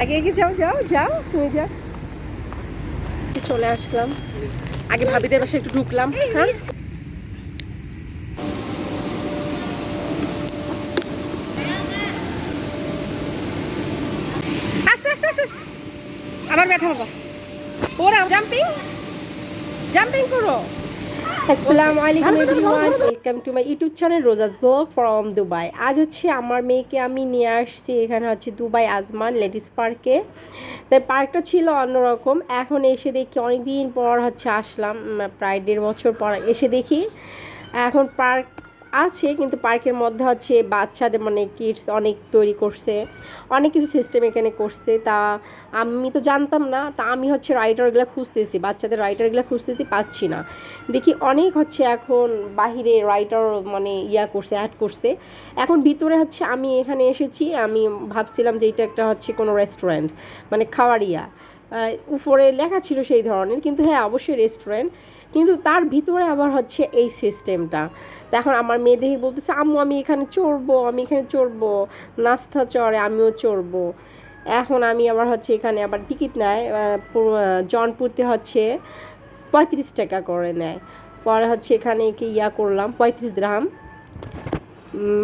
আগে আগে যাও যাও যাও তুমি যাও। চলে আসলাম, আগে ভাবিদের বাসায় একটু ঢুকলাম। হ্যাঁ আস্তে আস্তে আস্তে আবার ব্যথা বাবা, ওরা জাম্পিং জাম্পিং করো। আসসালামু আলাইকুম everyone, welcome to my YouTube channel Roza's vlog from Dubai. আজ হচ্ছে আমার মেয়েকে আমি নিয়ে আসছি এখানে হচ্ছে দুবাই আজমান লেডিস পার্কে। তাই পার্কটা ছিল অন্যরকম, এখন এসে দেখি অনেকদিন পর হচ্ছে আসলাম, প্রায় 1.5 বছর পর এসে দেখি এখন পার্ক আছে, কিন্তু পার্কের মধ্যে হচ্ছে বাচ্চাদের মানে কিডস অনেক তৈরি করছে, অনেক কিছু সিস্টেম এখানে করছে। তা আমি তো জানতাম না, তা আমি হচ্ছে রাইডারগুলো খুঁজতেছি, বাচ্চাদের রাইডারগুলো খুঁজতেছি, পাচ্ছি না। দেখি অনেক হচ্ছে এখন বাহিরে রাইডার মানে করছে, অ্যাড করছে। এখন ভিতরে হচ্ছে আমি এখানে এসেছি, আমি ভাবছিলাম যে এটা একটা হচ্ছে কোনো রেস্টুরেন্ট মানে খাওয়ারিয়া, উপরে লেখা ছিল সেই ধরনের, কিন্তু হ্যাঁ অবশ্যই রেস্টুরেন্ট, কিন্তু তার ভিতরে আবার হচ্ছে এই সিস্টেমটা। তো এখন আমার মেয়ে দেখে বলতেছে আম্মু আমি এখানে চড়বো, আমি এখানে চড়বো, নাস্তা চড়ে আমিও চড়বো। এখন আমি আবার হচ্ছে এখানে আবার টিকিট নেয়, জনপ্রতি হচ্ছে 35 টাকা করে নেয়। পরে হচ্ছে এখানে কি করলাম 35 দিরহাম,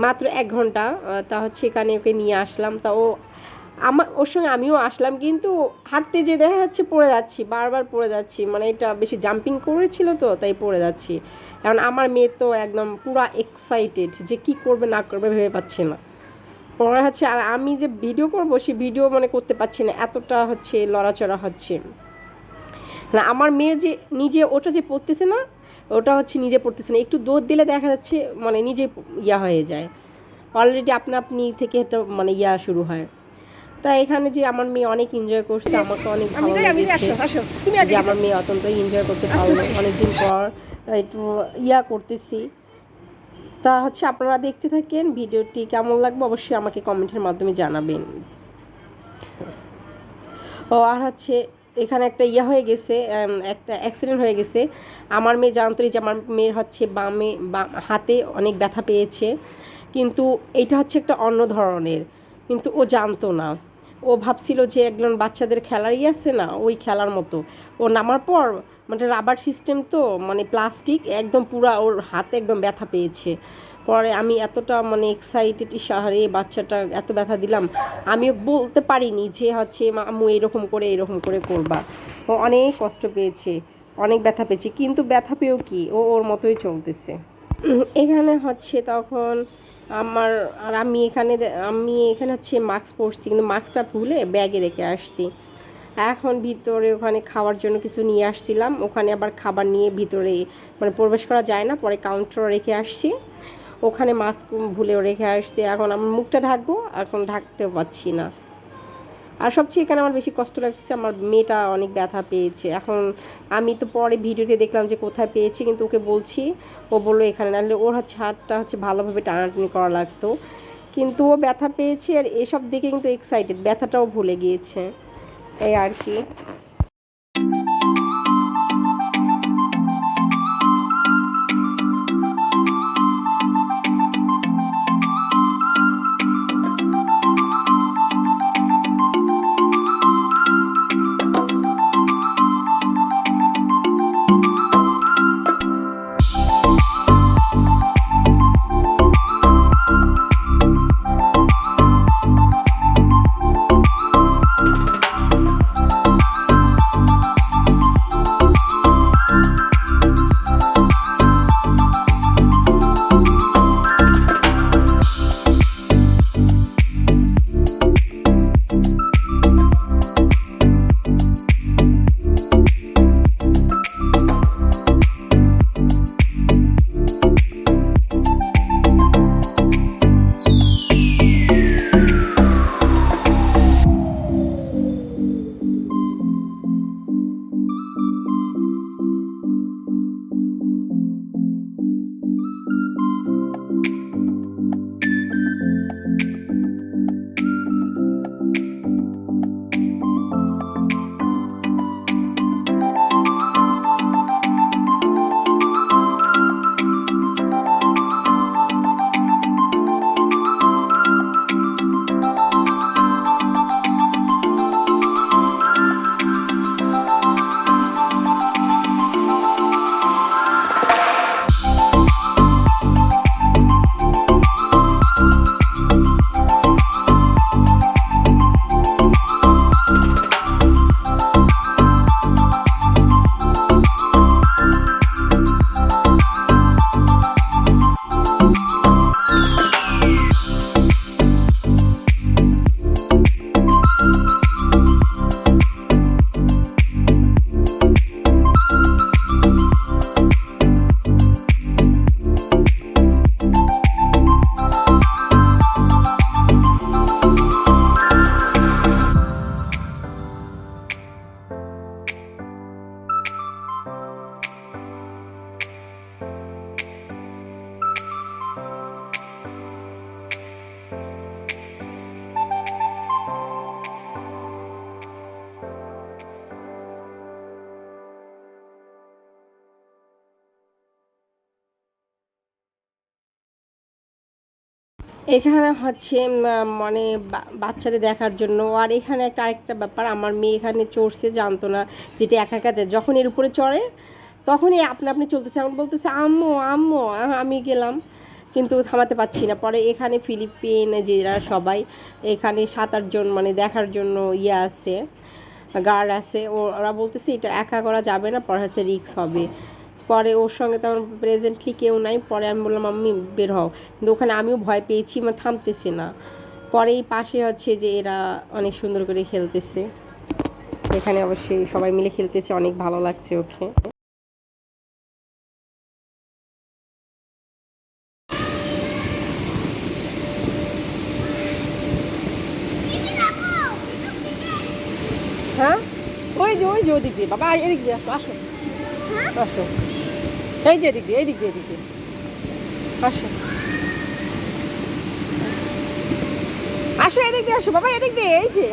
মাত্র 1 ঘন্টা। তা হচ্ছে এখানে ওকে নিয়ে আসলাম, তা ওর সঙ্গে আমিও আসলাম, কিন্তু হাঁটতে যে দেখা যাচ্ছে পড়ে যাচ্ছি, বারবার পড়ে যাচ্ছি, মানে এটা বেশি জাম্পিং করেছিল তো তাই পড়ে যাচ্ছি। কারণ আমার মেয়ে তো একদম পুরো এক্সাইটেড যে কি করবে না করবে ভেবে পাচ্ছে না। পরে হচ্ছে আর আমি যে ভিডিও করবো সে ভিডিও মানে করতে পারছি না, এতটা হচ্ছে লড়াচড়া হচ্ছে না। আমার মেয়ে যে নিজে ওটা যে পড়তেছে না, ওটা হচ্ছে নিজে পড়তেছে না, একটু দৌড় দিলে দেখা যাচ্ছে মানে নিজে হয়ে যায়, অলরেডি আপনি থেকে এটা মানে শুরু হয়। তা এখানে যে আমার মেয়ে অনেক এনজয় করছে, আমাকে অনেক ভালো লেগেছে যে আমার মেয়ে অত্যন্ত এনজয় করতে পারলো, অনেকদিন পর একটু করতেছি। তা হচ্ছে আপনারা দেখতে থাকেন, ভিডিওটি কেমন লাগবে অবশ্যই আমাকে কমেন্টের মাধ্যমে জানাবেন। ও আর হচ্ছে এখানে একটা হয়ে গেছে, একটা অ্যাক্সিডেন্ট হয়ে গেছে। আমার মেয়ে জানতো যে আমার মেয়ের হচ্ছে বাম হাতে অনেক ব্যথা পেয়েছে, কিন্তু এটা হচ্ছে একটা অন্য ধরনের, কিন্তু ও জানতো না। ও ভাবছিল যে একজন বাচ্চাদের খেলারই আছে না, ওই খেলার মতো। ও নামার পর মানে রাবার সিস্টেম তো মানে প্লাস্টিক, একদম পুরা ওর হাতে একদম ব্যথা পেয়েছে। পরে আমি এতটা মানে এক্সাইটেড, সাহারে বাচ্চাটা এত ব্যথা দিলাম, আমিও বলতে পারিনি যে হচ্ছে আম্মু এরকম করে করবা। ও অনেক কষ্ট পেয়েছে, অনেক ব্যথা পেয়েছে, কিন্তু ব্যথা পেয়েও কি ওর মতোই চলতেছে। এখানে হচ্ছে তখন আমি এখানে হচ্ছে মাস্ক পরছি, কিন্তু মাস্কটা ভুলে ব্যাগে রেখে আসছি। এখন ভিতরে ওখানে খাওয়ার জন্য কিছু নিয়ে আসছিলাম, ওখানে আবার খাবার নিয়ে ভিতরে মানে প্রবেশ করা যায় না, পরে কাউন্টারে রেখে আসছি, ওখানে মাস্ক ভুলেও রেখে আসছি। এখন আমার মুখটা ঢাকবো, এখন ঢাকতেও পাচ্ছি না। আর সবচেয়ে এখানে আমার বেশি কষ্ট লাগছে, আমার মেয়েটা অনেক ব্যথা পেয়েছে। এখন আমি তো পরে ভিডিওতে দেখলাম যে কোথায় পেয়েছি, কিন্তু ওকে বলছি, ও বললো এখানে, নাহলে ওর হচ্ছে হাতটা হচ্ছে ভালোভাবে টানাটানি করা লাগতো। কিন্তু ও ব্যথা পেয়েছে, আর এসব দেখে কিন্তু এক্সাইটেড, ব্যথাটাও ভুলে গিয়েছে, এই আর কি। এখানে হচ্ছে মানে বাচ্চাদের দেখার জন্য। আর এখানে একটা আরেকটা ব্যাপার, আমার মেয়ে এখানে চড়ছে, জানতো না যেটা একা একা যায়। যখন এর উপরে চড়ে তখনই আপনি আপনি চলতেছে, আমার বলতেছে আম্মু আম্মু। আমি গেলাম কিন্তু থামাতে পারছি না। পরে এখানে ফিলিপিন যেরা সবাই এখানে 7-8 জন মানে দেখার জন্য আছে, গার্ড আছে। ওরা বলতেছে এটা একা করা যাবে না, পরে হচ্ছে রিস্ক হবে। পরে ওর সঙ্গে তেমন প্রেজেন্টলি কেউ নাই। পরে আমি বললাম আমি বের হও, কিন্তু ওখানে আমিও ভয় পেয়েছি, মানে থামতেছে না। পরে এই পাশে হচ্ছে যে এরা অনেক সুন্দর করে খেলতেছে, এখানে অবশ্যই সবাই মিলে খেলতেছে, অনেক ভালো লাগছে ওকে। হ্যাঁ ওই যে ওদিক দিয়ে বাবা, এদিক দিয়ে আসো আসো আসো, এই যে এদিক দিয়ে এদিক দিয়ে এদিক দিয়ে আসো আসো, এদিক দিয়ে আসো বাবা, এদিক দিয়ে, এই যে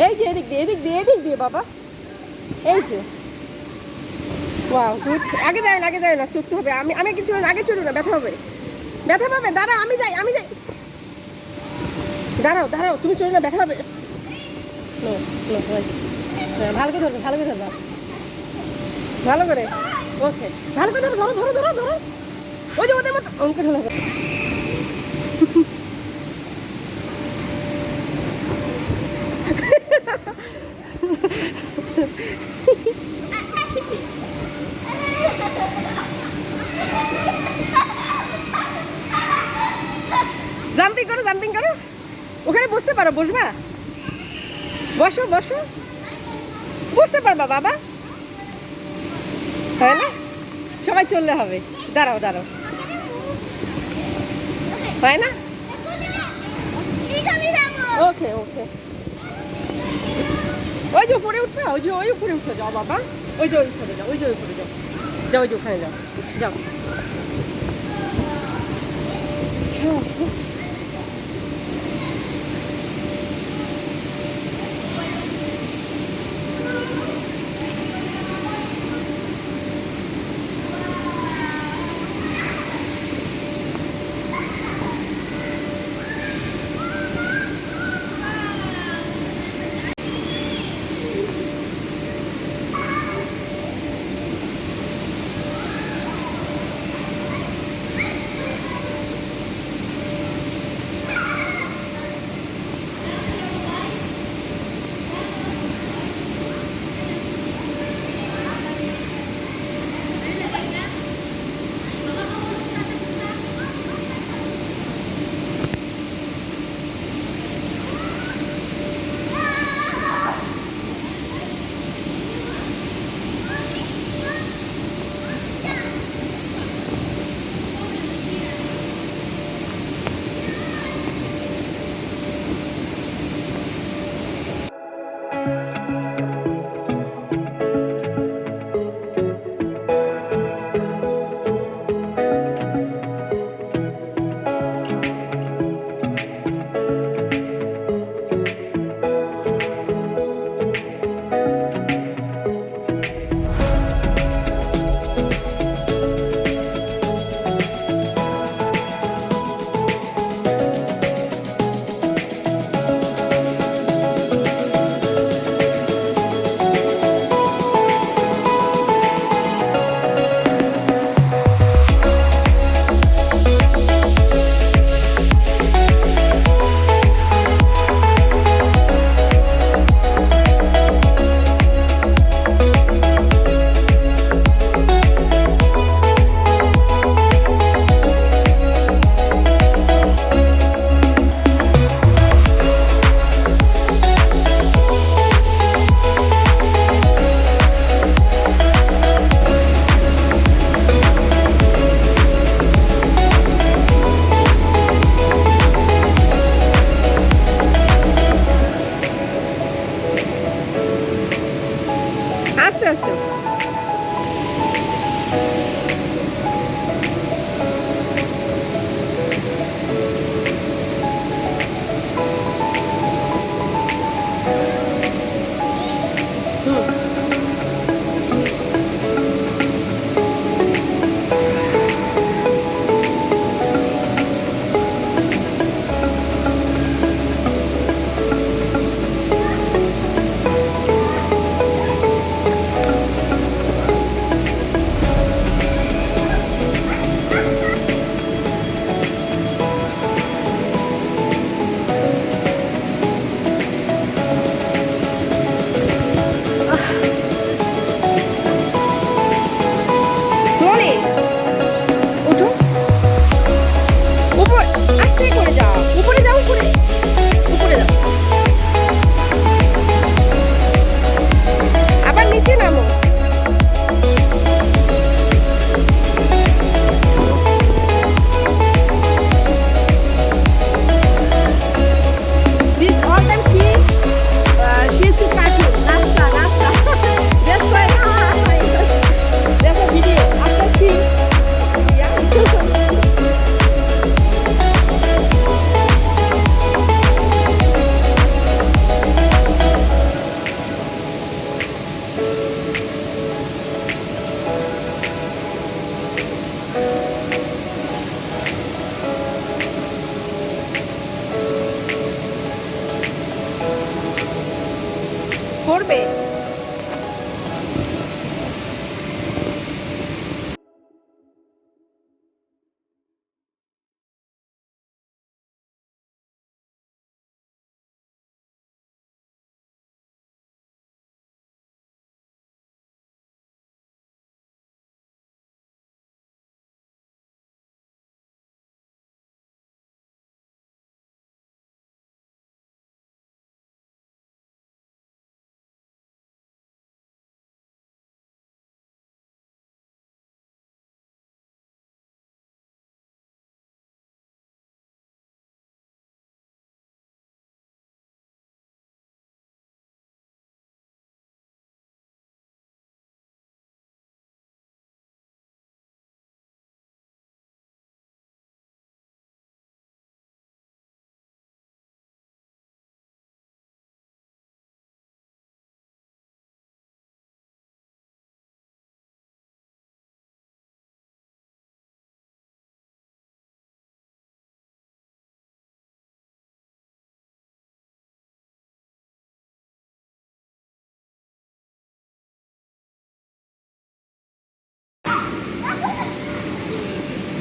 এই যে এদিক দিয়ে এদিক দিয়ে এদিক দিয়ে বাবা, এই যে ওয়াও গুড। আগে যাই না, আগে যাই না, চড়তে হবে। আমি কিছু আগে চড়ুন না, ব্যথা হবে, ব্যথা পাবে। দাঁড়াও আমি যাই, আমি যাই, দাঁড়াও দাঁড়াও, তুমি চড়ো না, ব্যথা হবে। ভালো করে ধরবে, ভালো করে ধরবা, ভালো করে, ওকে ভালো করে ধরো ধরো ধরো ধরো ধরো, ওই যে ওদের মতো অঙ্ক ঢালা। জাম্পিং করো, জাম্পিং করো, ওখানে বসতে পারো, বসবা, বসো বসো, বসতে পারবা বাবা, হয় না? সবাই চললে হবে, দাঁড়াও দাঁড়াও, হয় না? ওকে ওকে, ওই যে উপরে উঠবে, ওই যে ওই উপরে উঠে যাও বাবা, ওই যে ওই উপরে যাও, ওই যে ওই উপরে যাও, যাও ওই যে ওখানে যাও, যাও।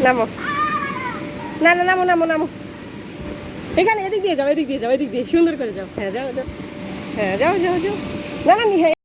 নামো, না না, নামো নামো নামো, এখানে এদিক দিয়ে যাও, এদিক দিয়ে যাও, এদিক দিয়ে সুন্দর করে যাও। হ্যাঁ যাও যাও, হ্যাঁ যাও যাও যাও, না না হ্যাঁ।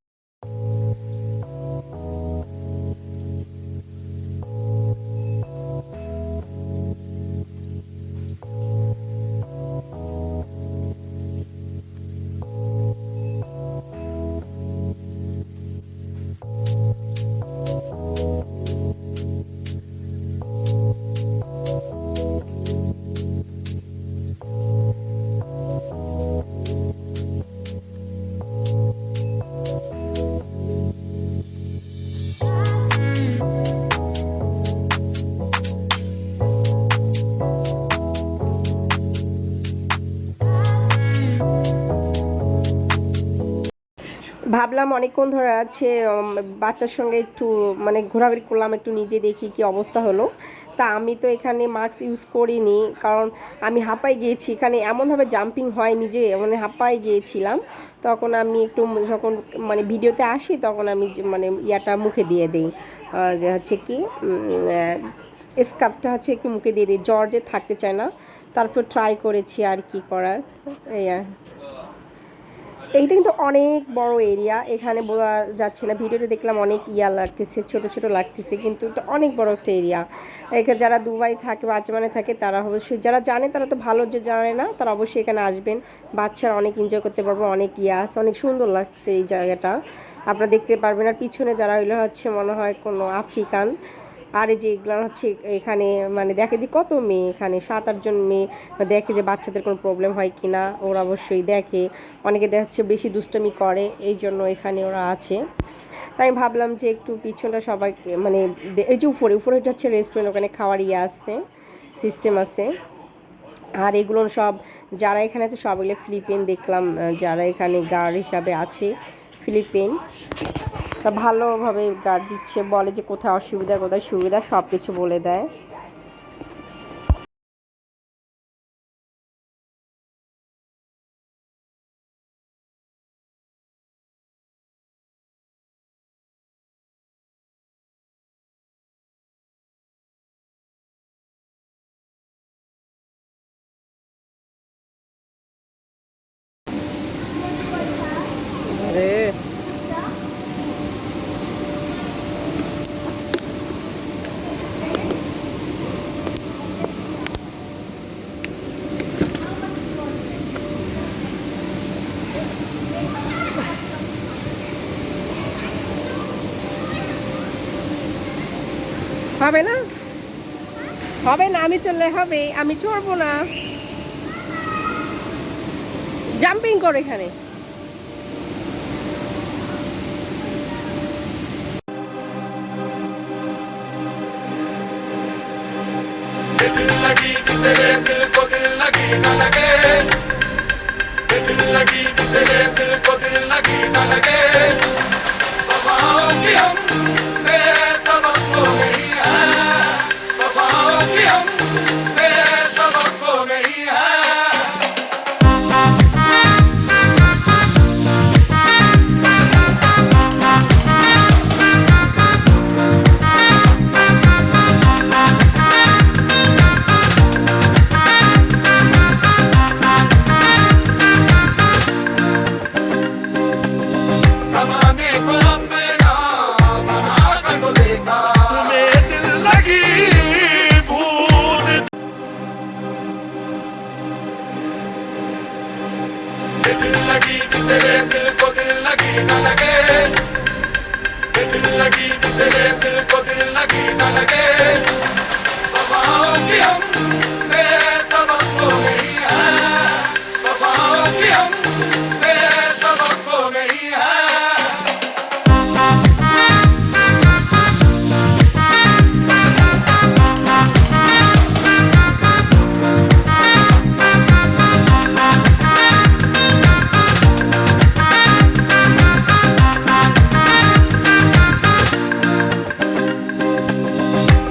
ভাবলাম অনেকক্ষণ ধরে আছে বাচ্চার সঙ্গে একটু মানে ঘোরাঘুরি করলাম, একটু নিজে দেখি কি অবস্থা হলো। তা আমি তো এখানে মাস্ক ইউজ করিনি, কারণ আমি হাঁপাই গিয়েছি, এখানে এমনভাবে জাম্পিং হয়, নিজে মানে হাঁপাই গিয়েছিলাম। তখন আমি একটু যখন মানে ভিডিওতে আসি তখন আমি মানে ইয়াটা মুখে দিয়ে দিই, যে হচ্ছে কি স্কার্ফটা হচ্ছে একটু মুখে দিয়ে দিই, জ্বর যে থাকতে চায় না। তারপর ট্রাই করেছি আর কি করার। এই এইটা কিন্তু অনেক বড় এরিয়া, এখানে বোঝা যাচ্ছে না, ভিডিওতে দেখলাম অনেক ইয়া লাগতেছে, ছোট ছোট লাগতেছে, কিন্তু এটা অনেক বড় একটা এরিয়া। এখানে যারা দুবাই থাকে বা আজমানে থাকে তারা অবশ্যই, যারা জানে তারা তো ভালো, যে জানে না তারা অবশ্যই এখানে আসবেন। বাচ্চারা অনেক এনজয় করতে পারবো, অনেক ইয়া আছে, অনেক সুন্দর লাগছে এই জায়গাটা, আপনারা দেখতে পারবেন। আর পিছনে যারা হইলো হচ্ছে মনে হয় কোনো আফ্রিকান। আর এই যে এগুলো হচ্ছে এখানে মানে দেখে যে কত মেয়ে, এখানে 7-8 জন মেয়ে দেখে যে বাচ্চাদের কোনো প্রবলেম হয় কি না, ওরা অবশ্যই দেখে। অনেকে দেখাচ্ছে বেশি দুষ্টামি করে, এই জন্য এখানে ওরা আছে। তাই আমি ভাবলাম যে একটু পিছনটা সবাইকে মানে এই যে উপরে উপরে এটা হচ্ছে রেস্টুরেন্ট, ওখানে খাওয়ার ইয়ে আছে, সিস্টেম আছে। আর এগুলো সব যারা এখানে আছে সবগুলো ফিলিপিন, দেখলাম যারা এখানে গার্ড হিসাবে আছে ফিলিপিন, তা ভালোভাবে গার্ড দিচ্ছে, বলে যে কোথায় অসুবিধা কোথায় সুবিধা সব কিছু বলে দেয়। আরে হবে না, হবে না, আমি চললে হবে, আমি চড়বো না, জাম্পিং করো এখানে। दिल लगी कि तेरे दिल को दिल लगी न लगे, दिल लगी कि तेरे दिल को दिल लगी न लगे। वफाओं की हमसे तवक्को नहीं है, वफाओं की हमसे तवक्को नहीं है। ज़माने को अपना बना कर तो देखा, तुम्हें दिल लगी भूल, दिल लगी कि तेरे दिल को दिल लगी न लगे, दिल लगी कि तेरे दिल को दिल लगी न लगे। वफाओं की हमसे तवक्को नहीं है, वफाओं की हमसे तवक्को नहीं है।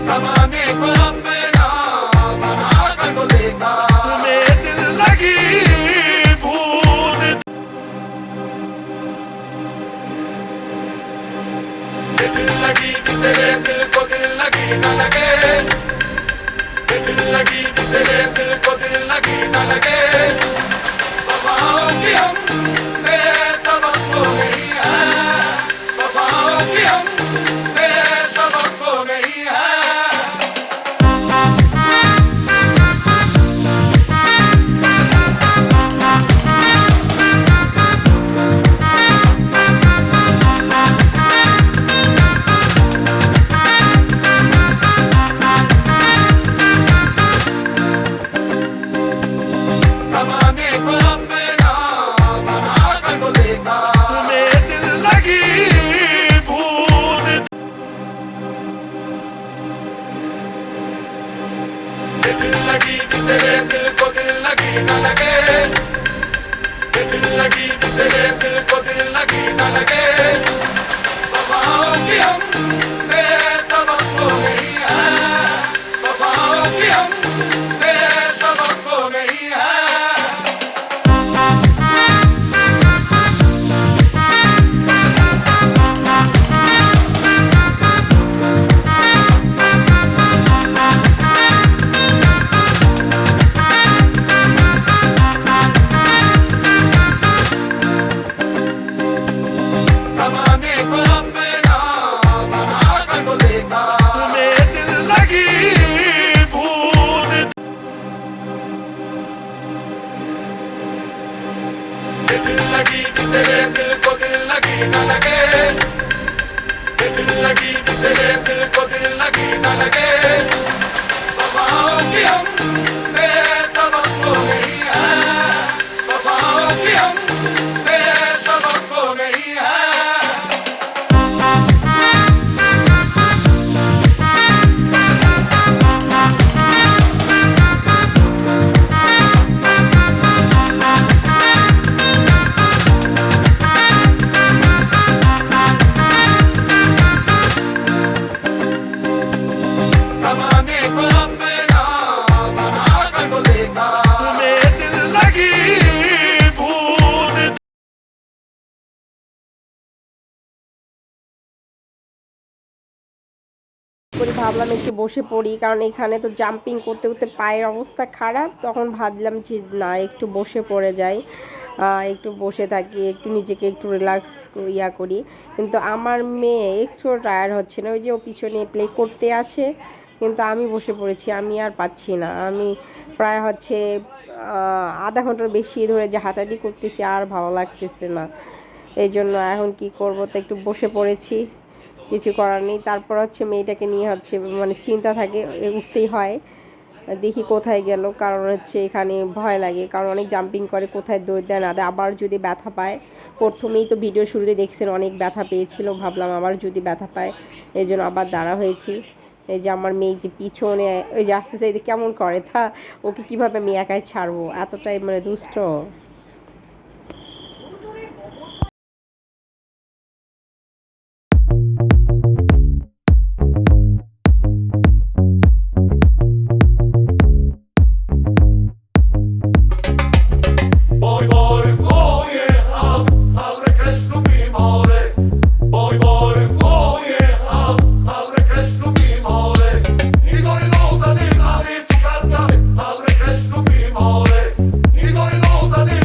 ज़माने को अपना बना कर तो देखा, तुम्हें दिल लगी भूल, दिल लगी कि तेरे दिल को दिल लगी न लगे, लगी कि तेरे दिल को दिल लगी न लगे वफाओं की हमसे तवक्को नहीं है वफाओं की हमसे तवक्को नहीं है ज़माने को अपना बना कर तो देखा तुम्हें दिल लगी भूल दिल लगी कि तेरे दिल को दिल लगी न लगे दिल लगी कि तेरे दिल को दिल लगी न लगे वफाओं की हमसे तवक्को नहीं है वफाओं की हमसे तवक्को नहीं है ज़माने को अपना बना कर तो देखा तुम्हें दिल लगी भूल दिल लगी कि तेरे दिल को दिल लगी न लगे दिल लगी कि तेरे दिल को दिल लगी न लगे वफाओं की हमसे तवक्को नहीं है वफाओं की हमसे तवक्को नहीं है ज़माने को अपना बना कर तो देखा तुम्हें दिल लगी भूल করে ভাবলাম একটু বসে পড়ি, কারণ এখানে তো জাম্পিং করতে করতে পায়ের অবস্থা খারাপ। তখন ভাবলাম যে না, একটু বসে পড়ে যাই, একটু বসে থাকি, একটু নিজেকে একটু রিল্যাক্স করি। কিন্তু আমার মেয়ে একটু টায়ার্ড হচ্ছে না, ওই যে ও পিছনে প্লে করতে আছে, কিন্তু আমি বসে পড়েছি, আমি আর পাচ্ছি না। আমি প্রায় আধা ঘন্টার বেশি ধরে যে হাঁটাহাঁটি করতেছি, আর ভালো লাগতেছে না। এই জন্য এখন কি করব, তো একটু বসে পড়েছি, কিছু করার নেই। তারপর মেয়েটাকে নিয়ে মানে চিন্তা থাকে, উঠতেই হয়, দেখি কোথায় গেল। কারণ এখানে ভয় লাগে, কারণ অনেক জাম্পিং করে, কোথায় দৌড় দেয় না দেয়, আবার যদি ব্যথা পায়। প্রথমেই তো ভিডিও শুরুতে দেখছেন অনেক ব্যথা পেয়েছিল, ভাবলাম আবার যদি ব্যথা পায়, এই জন্য আবার দাঁড়া হয়েছি। এই যে আমার মেয়ে যে পিছনে ওই যে আসতে চাইতে কেমন করে, ওকে কীভাবে আমি একাই ছাড়বো, এতটাই মানে দুষ্ট। Boy, boy, boy, abre Cristo mi more. Boy, boy, boy, abre Cristo mi more. Igor Loza di Ari ti carta, abre Cristo mi more. Igor Loza di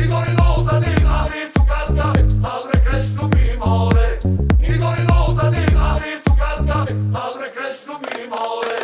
Igor Loza di Ari tu canta, abre crești mi more. Igor Loza di Ari tu canta, abre crești mi more.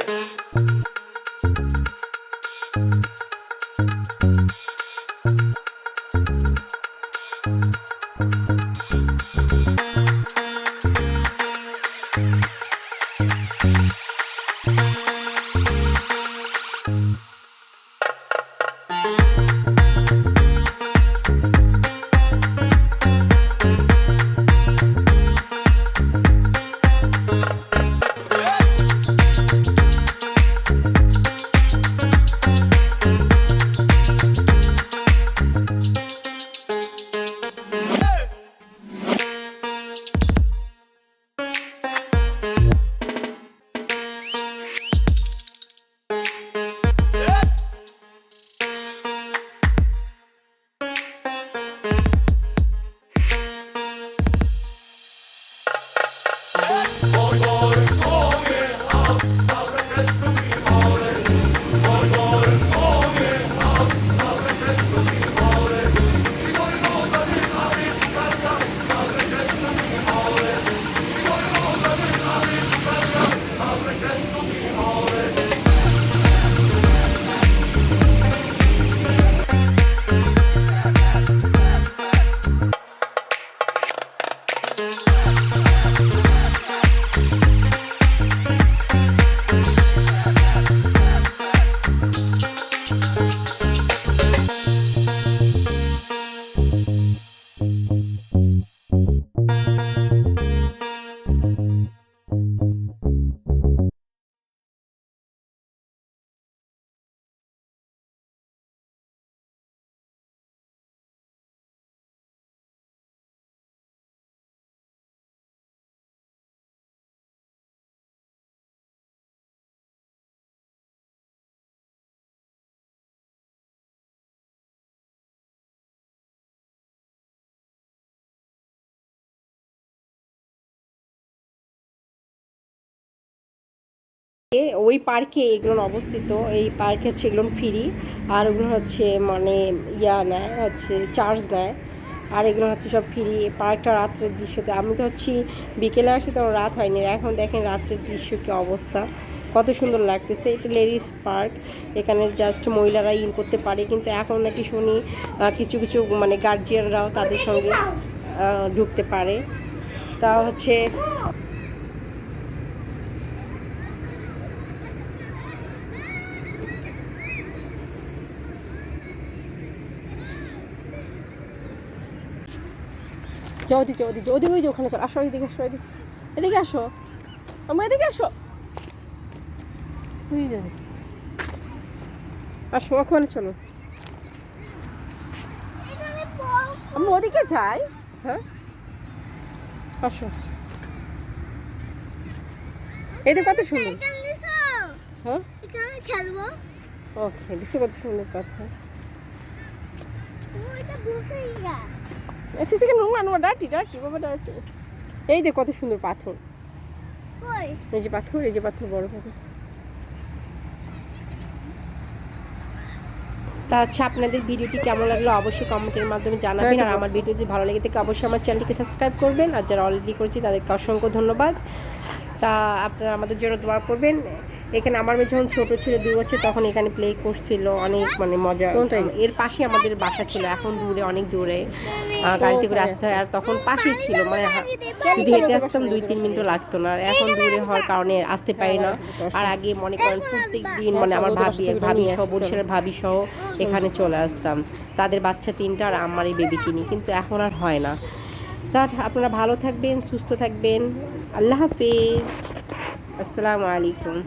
ওই পার্কে এগুলো অবস্থিত। এই পার্কে হচ্ছে এগুলো free, আর ওগুলো হচ্ছে মানে নেয়, হচ্ছে চার্জ নেয়। আর এগুলো হচ্ছে সব ফ্রি। পার্কটা রাত্রের দৃশ্যতে, আমি তো হচ্ছি বিকেলে আসছি, তখন রাত হয়নি। এখন দেখেন রাত্রের দৃশ্য কী অবস্থা, কত সুন্দর লাগতেছে। এটা লেডিস পার্ক, এখানে জাস্ট মহিলারা ইন করতে পারে, কিন্তু এখন নাকি শুনি কিছু কিছু মানে গার্জিয়ানরাও তাদের সঙ্গে ঢুকতে পারে। তা হচ্ছে যাও ওদিকে ওদিকে ওদিকে, ওই যে ওখানে চল, আসো এদিকে, আসো এদিকে, এদিকে আসো, আমার এদিকে আসো, ওই যাবে, আসো ওখানে চলো, আমরা ওদিকে যাই। হ্যাঁ আসো, এটা কত সুন্দর। হ্যাঁ খেলবো। ওকে, দেখছো কত সুন্দর কথা। এসেছে কেন নোংরা, ডার্টি ডার্টি বাবা ডার্টি। এই দেখ কত সুন্দর পাথর, এই যে পাথর, এই যে পাথর, বড় পাথর। তা আচ্ছা, আপনাদের ভিডিওটি কেমন লাগলো অবশ্যই কমেন্টের মাধ্যমে জানাবেন। আর আমার ভিডিও যদি ভালো লেগে থাকে অবশ্যই আমার চ্যানেলটিকে সাবস্ক্রাইব করবেন। আর যারা অলরেডি করেছি তাদেরকে অসংখ্য ধন্যবাদ। তা আপনারা আমাদের জন্য দোয়া করবেন। এখানে আমার মেয়ে যখন ছোটো ছিল 2 বছর, তখন এখানে প্লে করছিল, অনেক মানে মজা। এর পাশে আমাদের বাসা ছিল, এখন দূরে, অনেক দূরে, গাড়িতে করে আসতে হয়। আর তখন পাশেই ছিল, মানে যদি হেঁটে আসতাম 2-3 মিনিটও লাগতো না। আর এখন দূরে হওয়ার কারণে আসতে পারি না। আর আগে মনে করেন প্রত্যেক দিন মানে আমার ভাবি সহ, বরিশালের ভাবি সহ এখানে চলে আসতাম, তাদের বাচ্চা 3টা আর আমার এই বেবিকে নিয়ে। কিন্তু এখন আর হয় না। তা আপনারা ভালো থাকবেন, সুস্থ থাকবেন। আল্লাহ হাফেজ, আসসালামু আলাইকুম।